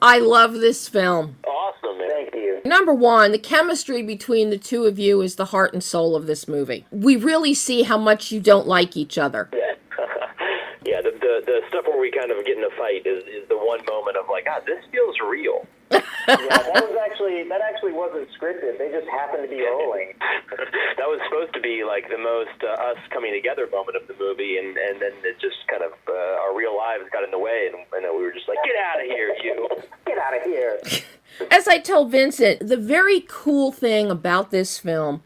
I love this film. Awesome, man. Thank you. Number one, the chemistry between the two of you is the heart and soul of this movie. We really see how much you don't like each other. Yeah. Yeah, the stuff where we kind of get in a fight is the one moment of like, this feels real. Yeah, that actually wasn't scripted. They just happened to be rolling. That was supposed to be like the most us coming together moment of the movie, and then it just kind of our real lives got in the way, and we were just like, get out of here, you. Get out of here. As I told Vincent, the very cool thing about this film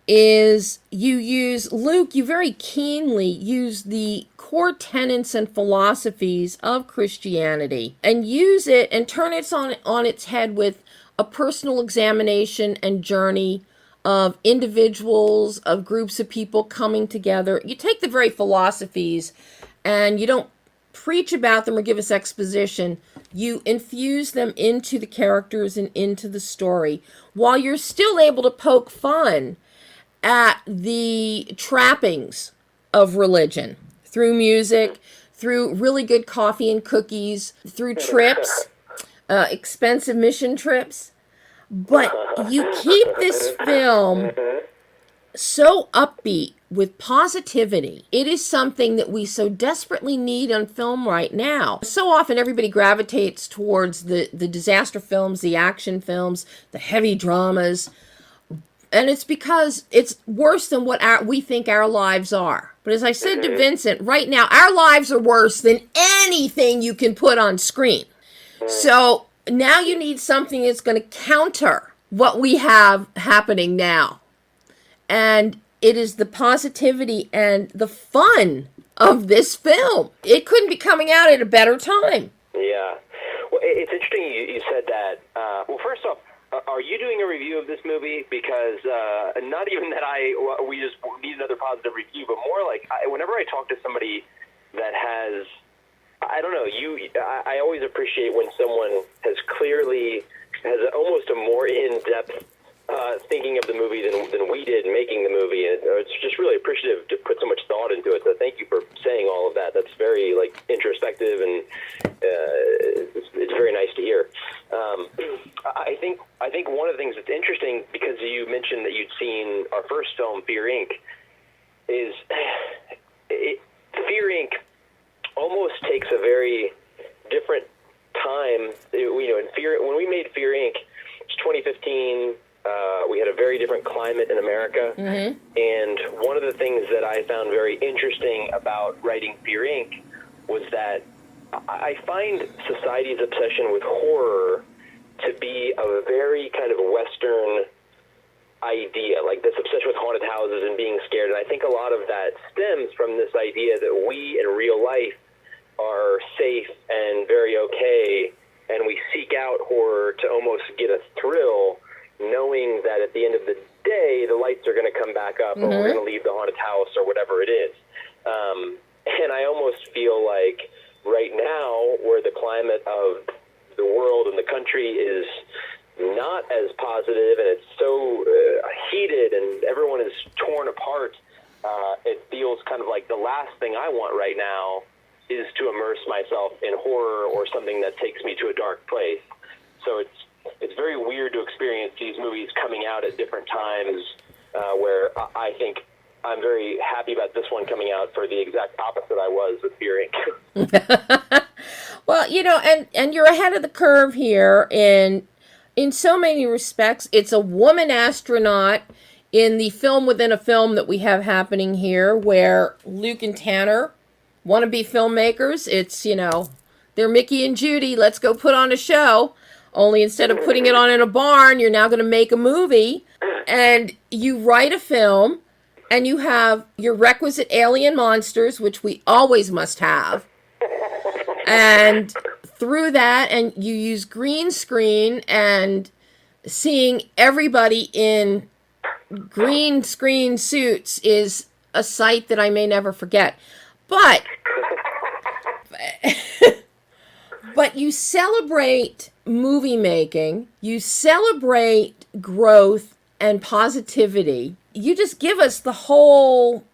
is Luke, you very keenly use the core tenets and philosophies of Christianity and use it and turn it on its head with a personal examination and journey of individuals, of groups of people coming together. You take the very philosophies and you don't preach about them or give us exposition. You infuse them into the characters and into the story while you're still able to poke fun at the trappings of religion through music, through really good coffee and cookies, through trips, expensive mission trips. But you keep this film so upbeat with positivity. It is something that we so desperately need on film right now. So often everybody gravitates towards the disaster films, the action films, the heavy dramas. And it's because it's worse than what we think our lives are. But as I said to Vincent, right now, our lives are worse than anything you can put on screen. So now you need something that's going to counter what we have happening now. And it is the positivity and the fun of this film. It couldn't be coming out at a better time. Yeah. Well, it's interesting you said that. Well, first off, are you doing a review of this movie? Because not even that we just need another positive review, but more like whenever I talk to somebody that has, I don't know, I always appreciate when someone has almost a more in-depth thinking of the movie than we did making the movie. And it's just really appreciative to put so much thought into it. So thank you for saying all of that. That's very introspective, and it's very nice to hear. I think one of the things that's interesting, because you mentioned that you'd seen our first film, Fear Inc., is Fear Inc. almost takes a very different time. When we made Fear Inc., it's 2015. We had a very different climate in America. Mm-hmm. And one of the things that I found very interesting about writing Fear Inc. was that I find society's obsession with horror to be a very kind of Western idea, like this obsession with haunted houses and being scared. And I think a lot of that stems from this idea that we in real life are safe and very okay, and we seek out horror to almost get a thrill, knowing that at the end of the day, the lights are going to come back up, or we're going to leave the haunted house, or whatever it is. And I almost feel like right now, where the climate of the world and the country is not as positive, and it's so heated, and everyone is torn apart, it feels kind of like the last thing I want right now is to immerse myself in horror or something that takes me to a dark place. So it's very weird to experience these movies coming out at different times, where I think I'm very happy about this one coming out for the exact opposite I was with Fear Inc. Well, and you're ahead of the curve here in so many respects. It's a woman astronaut in the film within a film that we have happening here, where Luke and Tanner want to be filmmakers. It's, they're Mickey and Judy, let's go put on a show. Only instead of putting it on in a barn, you're now going to make a movie. And you write a film, and you have your requisite alien monsters, which we always must have. And through that, and you use green screen, and seeing everybody in green screen suits is a sight that I may never forget. But you celebrate movie making, you celebrate growth and positivity. You just give us the whole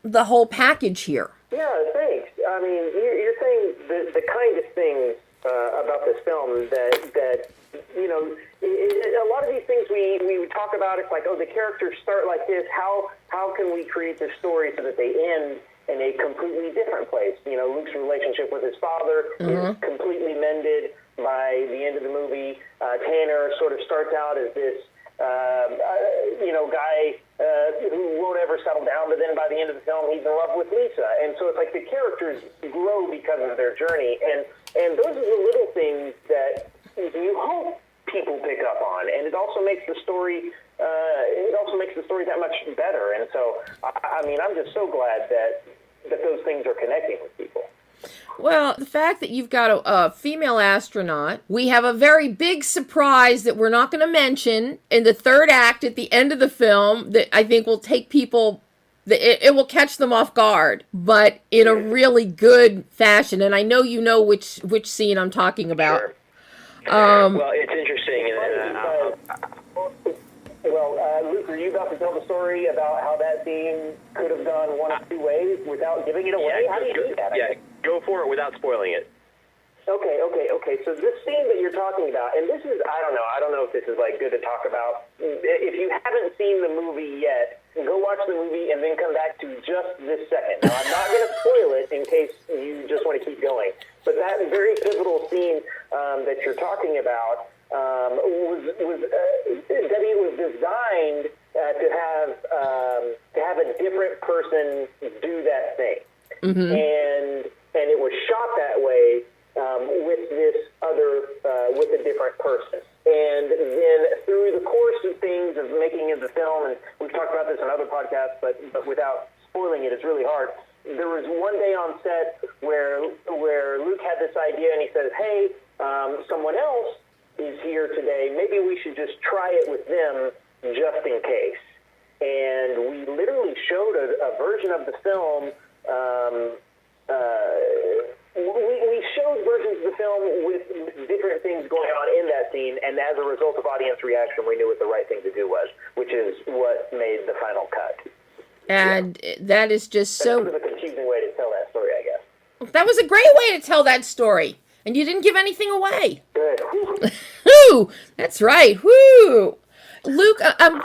package here. Yeah, thanks. I mean, you're saying the kind of things about this film that you know, a lot of these things we would talk about. It's like, oh, the characters start like this. How can we create this story so that they end in a completely different place? You know, Luke's relationship with his father is completely mended by the end of the movie. Tanner sort of starts out as this, guy who won't ever settle down, but then by the end of the film, he's in love with Lisa. And so it's like the characters grow because of their journey. And those are the little things that you hope people pick up on. And it also makes the story, that much better. And so, I mean, I'm just so glad that those things are connecting with people. Well, the fact that you've got a female astronaut, we have a very big surprise that we're not going to mention in the third act at the end of the film that I think will take people, it will catch them off guard, but in a really good fashion. And I know you know which scene I'm talking about. Sure. Well, it's interesting. Luke, are you about to tell the story about how that scene could have gone one of two ways without giving it away? How do you do that? Yeah, go for it without spoiling it. Okay. So this scene that you're talking about, and this is, I don't know if this is like good to talk about. If you haven't seen the movie yet, go watch the movie and then come back to just this second. Now, I'm not going to spoil it in case you just want to keep going. But that very pivotal scene that you're talking about was designed to have a different person do that thing, and it was shot that way with a different person. And then through the course of things of making of the film, and we've talked about this in other podcasts, but without spoiling it, it's really hard. There was one day on set where Luke had this idea, and he says, "Hey, someone else is here today. Maybe we should just try it with them just in case." And we literally showed a version of the film. We showed versions of the film with different things going on in that scene, and as a result of audience reaction, we knew what the right thing to do was, which is what made the final cut. And that is just so... That's sort of a confusing way to tell that story, I guess. That was a great way to tell that story. And you didn't give anything away. Good. Whoo! That's right. Whoo! Luke,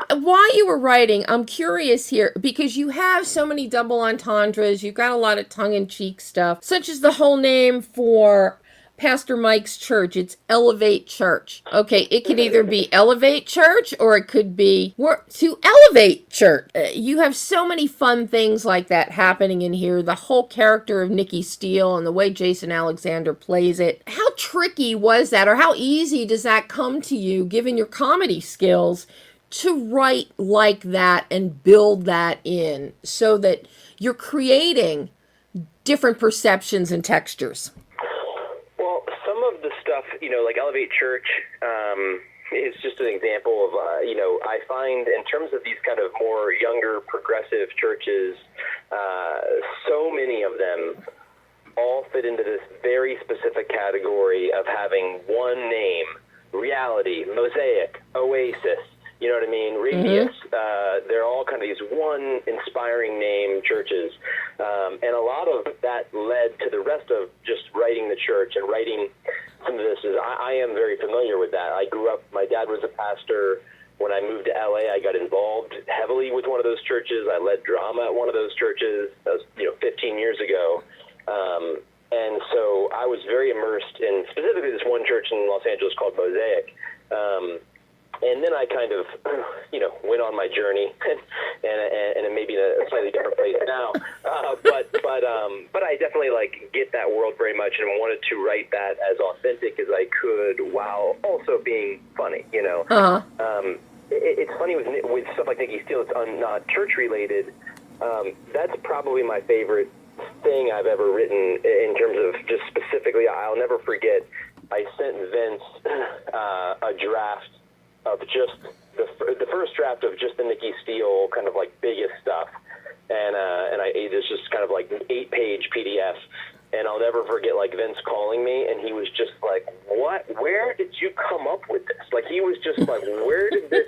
while you were writing, I'm curious here, because you have so many double entendres, you've got a lot of tongue-in-cheek stuff, such as the whole name for Pastor Mike's church. It's Elevate Church. Okay, it could either be Elevate Church or it could be to Elevate Church. You have so many fun things like that happening in here. The whole character of Nikki Steele and the way Jason Alexander plays it. How tricky was that, or how easy does that come to you, given your comedy skills, to write like that and build that in so that you're creating different perceptions and textures? Stuff, like Elevate Church is just an example of, I find in terms of these kind of more younger progressive churches, so many of them all fit into this very specific category of having one name: Reality, Mosaic, Oasis, you know what I mean? Radius. They're all kind of these one inspiring name churches. And a lot of that led to the rest of just writing the church and writing some of this. I am very familiar with that. I grew up, my dad was a pastor. When I moved to LA, I got involved heavily with one of those churches. I led drama at one of those churches. That was, 15 years ago. And so I was very immersed in specifically this one church in Los Angeles called Mosaic. And then I kind of, went on my journey, and maybe in a slightly different place now. But I definitely get that world very much, and wanted to write that as authentic as I could, while also being funny. It's funny with stuff like Nikki Steele. It's not church related. That's probably my favorite thing I've ever written in terms of just specifically. I'll never forget. I sent Vince a draft of just the first draft of just the Nikki Steele kind of biggest stuff, and it's just kind of 8-page PDF, and I'll never forget Vince calling me, and he was just like, "What? Where did you come up with this?" He was just like, "Where did this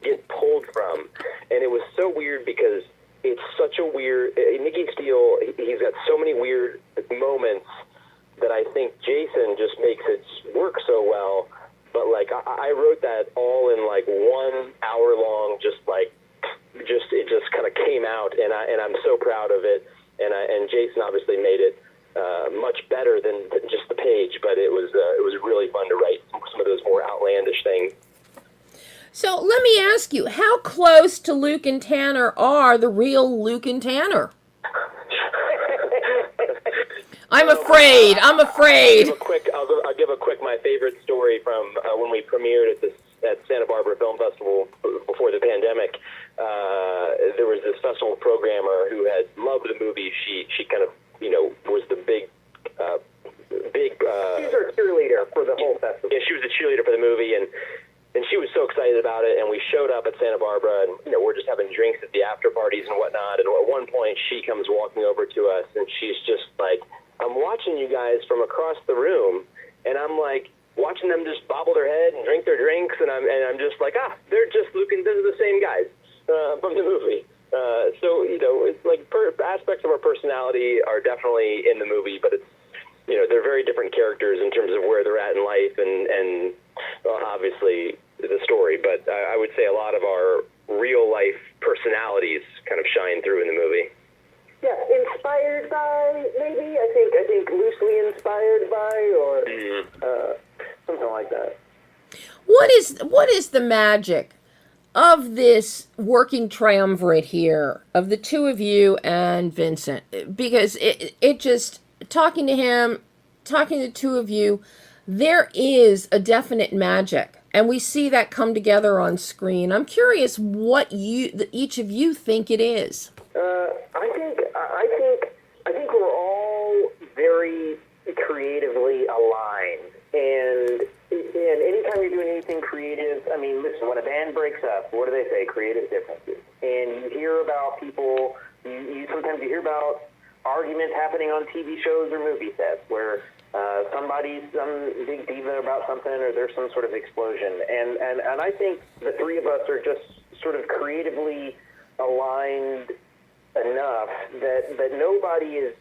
get pulled from?" And it was so weird because it's such a weird Nikki Steele. He's got so many weird moments that I think Jason just makes well. But like I wrote that all in like 1 hour long, it just kind of came out, and I'm so proud of it. And Jason obviously made it much better than just the page, but it was really fun to write some of those more outlandish things. So let me ask you, how close to Luke and Tanner are the real Luke and Tanner? I'm afraid. I'll give a quick my favorite story from when we premiered at Santa Barbara Film Festival before the pandemic. There was this festival programmer who had loved the movie. She kind of was the big. She's our cheerleader for the whole festival. Yeah, she was the cheerleader for the movie, and she was so excited about it. And we showed up at Santa Barbara, and we're just having drinks at the after parties and whatnot. And at one point, she comes walking over to us, and she's just like, "I'm watching you guys from across the room," and I'm like watching them just bobble their head and drink their drinks, and I'm just like, they're just Luke and they're the same guys from the movie. So it's like aspects of our personality are definitely in the movie, but it's they're very different characters in terms of where they're at in life and well, obviously the story. But I would say a lot of our real life personalities kind of shine through in the movie. Yeah, inspired by, maybe. I think loosely inspired by, or something like that. What is the magic of this working triumvirate here of the two of you and Vincent? Because it just, talking to the two of you, there is a definite magic, and we see that come together on screen. I'm curious what each of you think it is. I think we're all very creatively aligned, and anytime you're doing anything creative, I mean, listen, when a band breaks up, what do they say? Creative differences. And you hear about people. Sometimes you hear about arguments happening on TV shows or movie sets where somebody's some big diva about something, or there's some sort of explosion. And I think the three of us are just sort of creatively aligned enough that nobody is,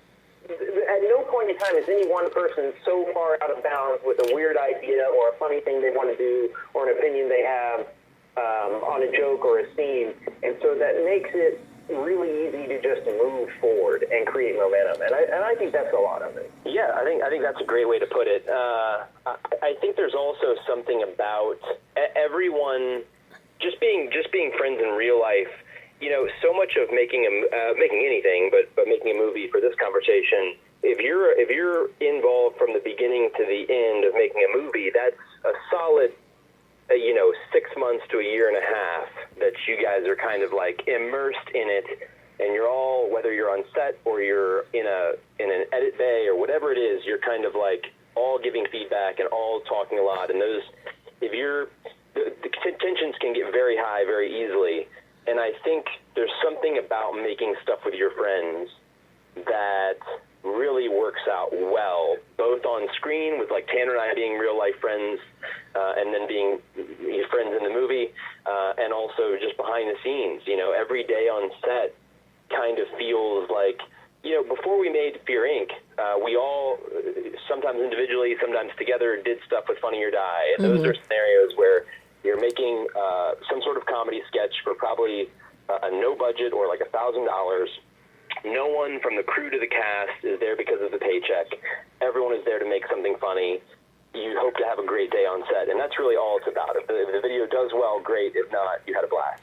at no point in time is any one person so far out of bounds with a weird idea or a funny thing they want to do or an opinion they have on a joke or a scene. And so that makes it really easy to just move forward and create momentum. And I think that's a lot of it. Yeah, I think that's a great way to put it. I think there's also something about everyone just being friends in real life. So much of making anything, but making a movie for this conversation, if you're involved from the beginning to the end of making a movie, that's a solid 6 months to a year and a half that you guys are kind of like immersed in it, and you're all, whether you're on set or you're in an edit bay or whatever it is, you're kind of like all giving feedback and all talking a lot. And the tensions can get very high very easily. And I think there's something about making stuff with your friends that really works out well, both on screen with like Tanner and I being real life friends, and then being friends in the movie, and also just behind the scenes. Every day on set kind of feels like, before we made Fear Inc., we all, sometimes individually, sometimes together, did stuff with Funny or Die. And those are scenarios where you're making some sort of comedy sketch for probably a no budget or like $1,000. No one from the crew to the cast is there because of the paycheck. Everyone is there to make something funny. You hope to have a great day on set, and that's really all it's about. If the video does well, great. If not, you had a blast.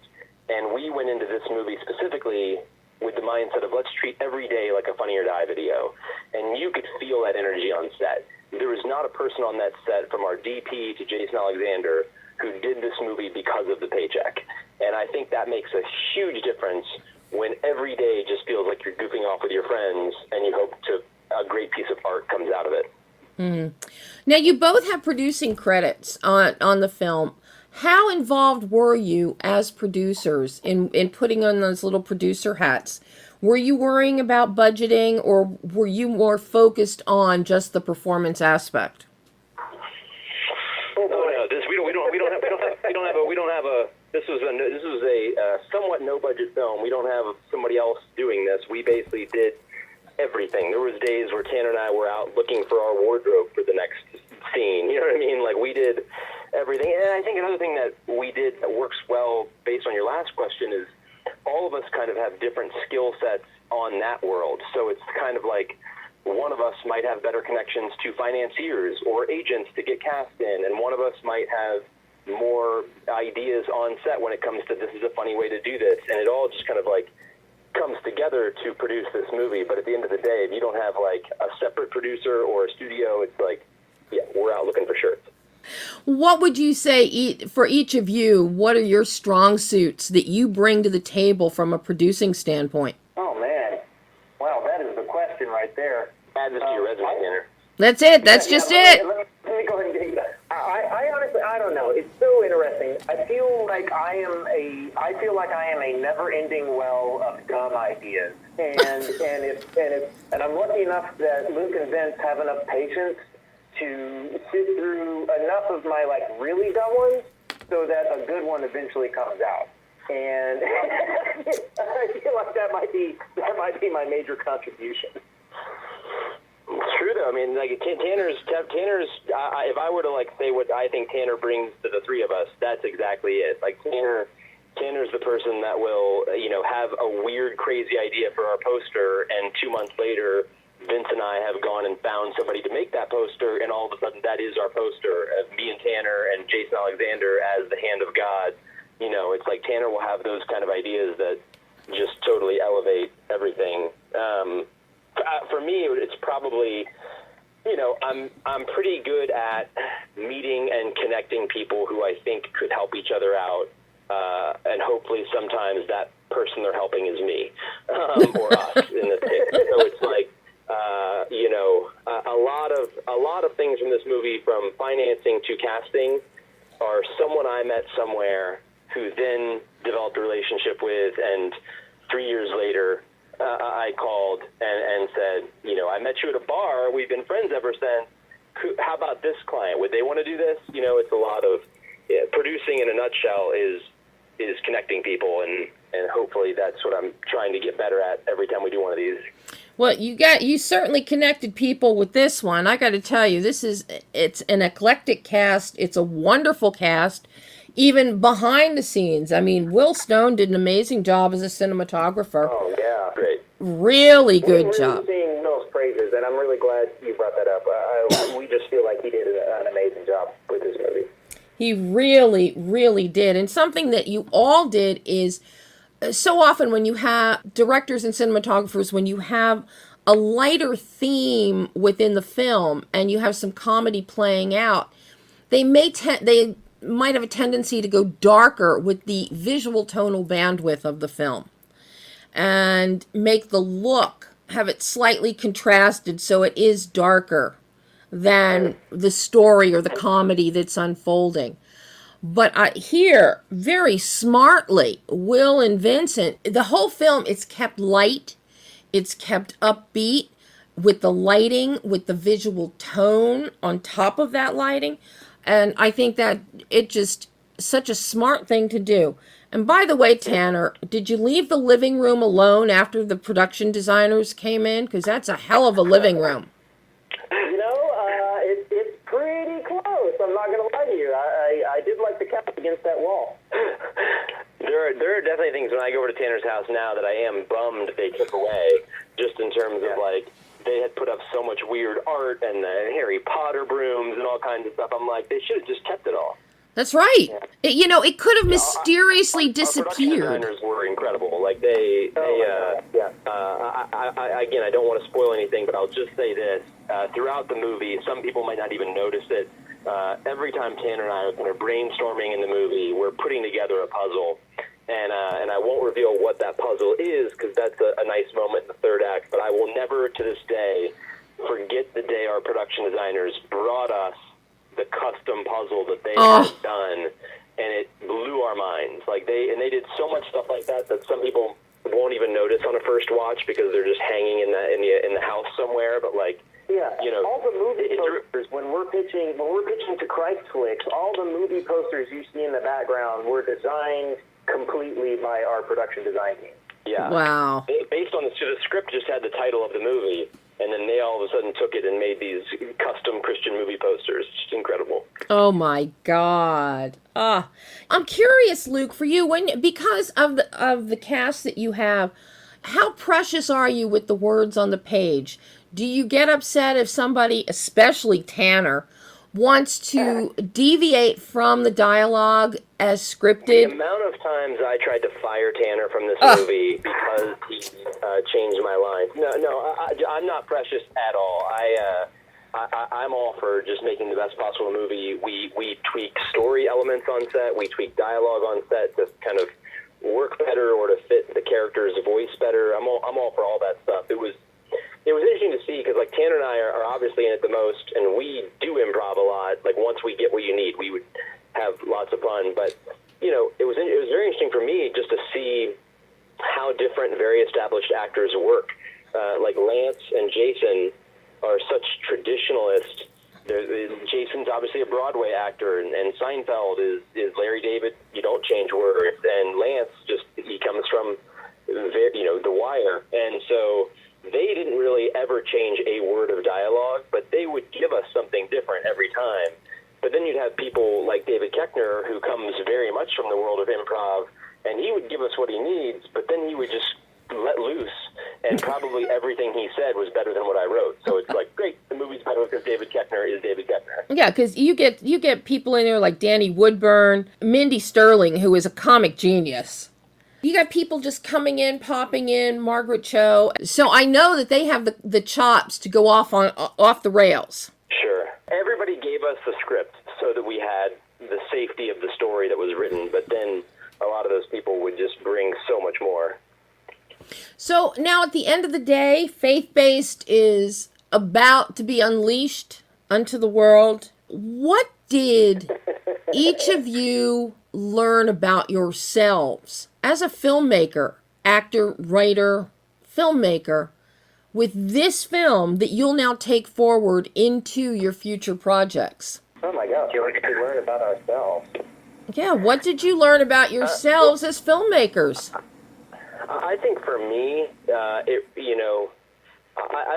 And we went into this movie specifically with the mindset of let's treat every day like a Funny or Die video. And you could feel that energy on set. There was not a person on that set, from our DP to Jason Alexander, who did this movie because of the paycheck. And I think that makes a huge difference when every day just feels like you're goofing off with your friends and you hope a great piece of art comes out of it. Now, you both have producing credits on the film. How involved were you as producers in putting on those little producer hats? Were you worrying about budgeting, or were you more focused on just the performance aspect? Oh no, we don't have a. This was a somewhat no budget film. We don't have somebody else doing this. We basically did everything. There was days where Tanner and I were out looking for our wardrobe for the next scene. You know what I mean? Like, we did everything. And I think another thing that we did that works well based on your last question is all of us kind of have different skill sets on that world. So it's kind of like one of us might have better connections to financiers or agents to get cast in, and one of us might have more ideas on set when it comes to this is a funny way to do this. And it all just kind of like comes together to produce this movie. But at the end of the day, if you don't have like a separate producer or a studio, it's like, yeah, we're out looking for shirts. What would you say for each of you, what are your strong suits that you bring to the table from a producing standpoint? Oh, man. Wow, that is the question right there. Add this to your resume, Tanner. That's it. That's just it. Let me go ahead and get you that. I honestly, I don't know. It's so interesting. I feel like I am a never-ending well of dumb ideas, and I'm lucky enough that Luke and Vince have enough patience to sit through enough of my like really dumb ones so that a good one eventually comes out. And I feel like that might be my major contribution. It's true, though. I mean, like Tanner's. If I were to like say what I think Tanner brings to the three of us, that's exactly it. Like Tanner's the person that will, have a weird, crazy idea for our poster, and 2 months later, Vince and I have gone and found somebody to make that poster, and all of a sudden, that is our poster. Me and Tanner and Jason Alexander as the hand of God. It's like Tanner will have those kind of ideas that just totally elevate everything. For me, it's probably, I'm pretty good at meeting and connecting people who I think could help each other out, and hopefully sometimes that person they're helping is me, or us in this case. So it's like, a lot of things from this movie, from financing to casting, are someone I met somewhere who then developed a relationship with, and 3 years later, I called and said, I met you at a bar. We've been friends ever since. How about this client? Would they want to do this? It's a lot of producing in a nutshell is connecting people, and hopefully that's what I'm trying to get better at every time we do one of these. Well, you certainly connected people with this one. I got to tell you, it's an eclectic cast. It's a wonderful cast, even behind the scenes. I mean, Will Stone did an amazing job as a cinematographer. Oh, yeah, great. Really good job. We're seeing Will's praises, and I'm really glad you brought that up. We just feel like he did an amazing job with this movie. He really, really did. And something that you all did is, so often when you have directors and cinematographers, when you have a lighter theme within the film and you have some comedy playing out, they might have a tendency to go darker with the visual tonal bandwidth of the film and make the look, have it slightly contrasted so it is darker than the story or the comedy that's unfolding. But here, very smartly, Will and Vincent, the whole film, it's kept light, it's kept upbeat with the lighting, with the visual tone on top of that lighting. And I think that it just such a smart thing to do. And by the way, Tanner, did you leave the living room alone after the production designers came in? Because that's a hell of a living room. It's pretty close. I'm not going to lie to you. I did like the couch against that wall. There are definitely things when I go over to Tanner's house now that I am bummed they took away, just in terms of like, they had put up so much weird art and the Harry Potter brooms and all kinds of stuff. I'm like, they should have just kept it all. That's right. Yeah. It could have mysteriously disappeared. Our production designers were incredible. Like again, I don't want to spoil anything, but I'll just say this: throughout the movie, some people might not even notice it. Every time Tanner and I are kind of brainstorming in the movie, we're putting together a puzzle, and I won't reveal what that puzzle is because that's a nice moment in the third act. But I will never, to this day, forget the day our production designers brought us the custom puzzle that they had done, and it blew our minds. Like they did so much stuff like that some people won't even notice on a first watch because they're just hanging in the house somewhere. But like, all the movie posters when we're pitching to Christ Flicks, all the movie posters you see in the background were designed completely by our production design team. Yeah. Wow. Based on the script, just had the title of the movie. and then they all of a sudden took it and made these custom Christian movie posters. It's incredible. Oh my God. I'm curious, Luke, for you, because of the cast that you have, how precious are you with the words on the page? Do you get upset if somebody, especially Tanner, wants to deviate from the dialogue as scripted? The amount of times I tried to fire Tanner from this movie because he changed my lines. No, I'm not precious at all. I'm all for just making the best possible movie. We tweak story elements on set. We tweak dialogue on set to kind of work better or to fit the character's voice better. I'm all for all that stuff. It was interesting to see because like Tanner and I are obviously in it the most, and we do improv a lot. Like once we get what you need, we would have lots of fun. But it was very interesting for me just to see how different very established actors work. Like Lance and Jason are such traditionalists. Jason's obviously a Broadway actor, and Seinfeld is Larry David. You don't change words, and Lance he comes from The Wire, and so they didn't really ever change a word of dialogue, but they would give us something different every time. But then you'd have people like David Koechner, who comes very much from the world of improv, and he would give us what he needs, but then he would just let loose, and probably everything he said was better than what I wrote. So it's like, great, the movie's better because David Koechner is David Koechner. Yeah, because you get people in there like Danny Woodburn, Mindy Sterling, who is a comic genius. You got people just coming in, popping in, Margaret Cho. So I know that they have the chops to go off the rails. Sure. Everybody gave us the script so that we had the safety of the story that was written, but then a lot of those people would just bring so much more. So now at the end of the day, faith-based is about to be unleashed unto the world. What did each of you learn about yourselves as a filmmaker, actor, writer, filmmaker, with this film that you'll now take forward into your future projects? Oh my gosh, what did we learn about ourselves? Yeah, what did you learn about yourselves as filmmakers? I think for me, I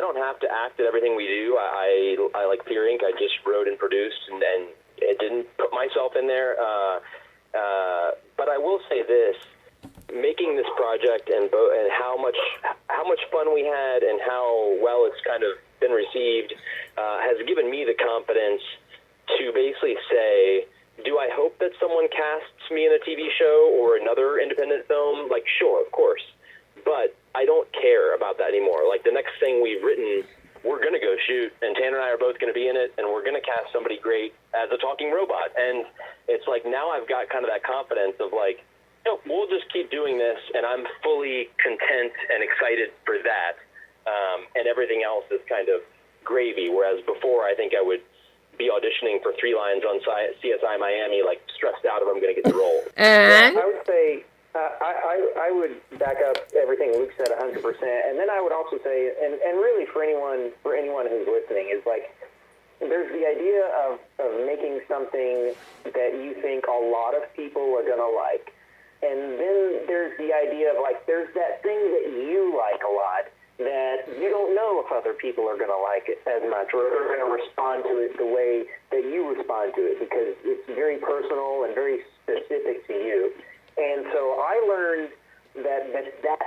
don't have to act at everything we do. I like Fear Inc. I just wrote and produced, and it didn't put myself in there. But I will say this: making this project and how much fun we had and how well it's kind of been received has given me the confidence to basically say, do I hope that someone casts me in a TV show or another independent film? Like, sure, of course. But I don't care about that anymore. Like, the next thing we've written, we're going to go shoot, and Tanner and I are both going to be in it, and we're going to cast somebody great as a talking robot. And it's like, now I've got kind of that confidence of like, we'll just keep doing this, and I'm fully content and excited for that. And everything else is kind of gravy, whereas before I think I would be auditioning for 3 lines on CSI Miami, like stressed out if I'm going to get the role. And I would say I would back up everything Luke said 100%, and then I would also say, and really for anyone who's listening, is like there's the idea of making something that you think a lot of people are going to like, and then there's the idea of like there's that thing that you like a lot that you don't know if other people are going to like it as much or are going to respond to it the way that you respond to it, because it's very personal and very specific to you. And so I learned that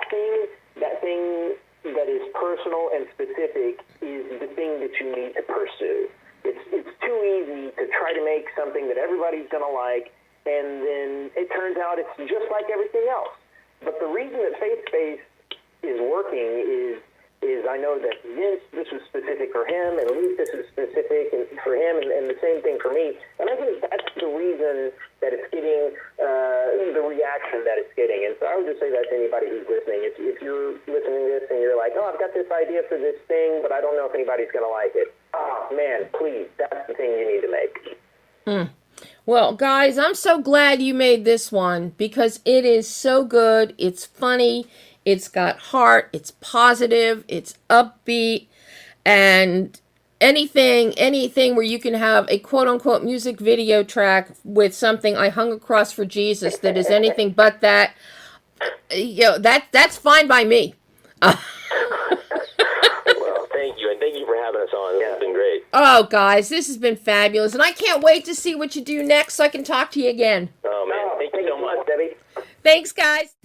thing that is personal and specific is the thing that you need to pursue. It's too easy to try to make something that everybody's going to like, and then it turns out it's just like everything else. But the reason that faith-based is working is I know that Vince, this was specific for him, and Luke, this is specific for him, and the same thing for me. And I think that's the reason that it's getting the reaction that it's getting. And so I would just say that to anybody who's listening. If you're listening to this and you're like, I've got this idea for this thing, but I don't know if anybody's going to like it. Oh, man, please, that's the thing you need to make. Well, guys, I'm so glad you made this one because it is so good. It's funny. It's got heart. It's positive. It's upbeat. And anything where you can have a quote-unquote music video track with something I hung across for Jesus that is anything but that, that's fine by me. Well, thank you. Oh, guys, this has been fabulous, and I can't wait to see what you do next so I can talk to you again. Oh, man. Thank you so much, Debbie. Thanks, guys.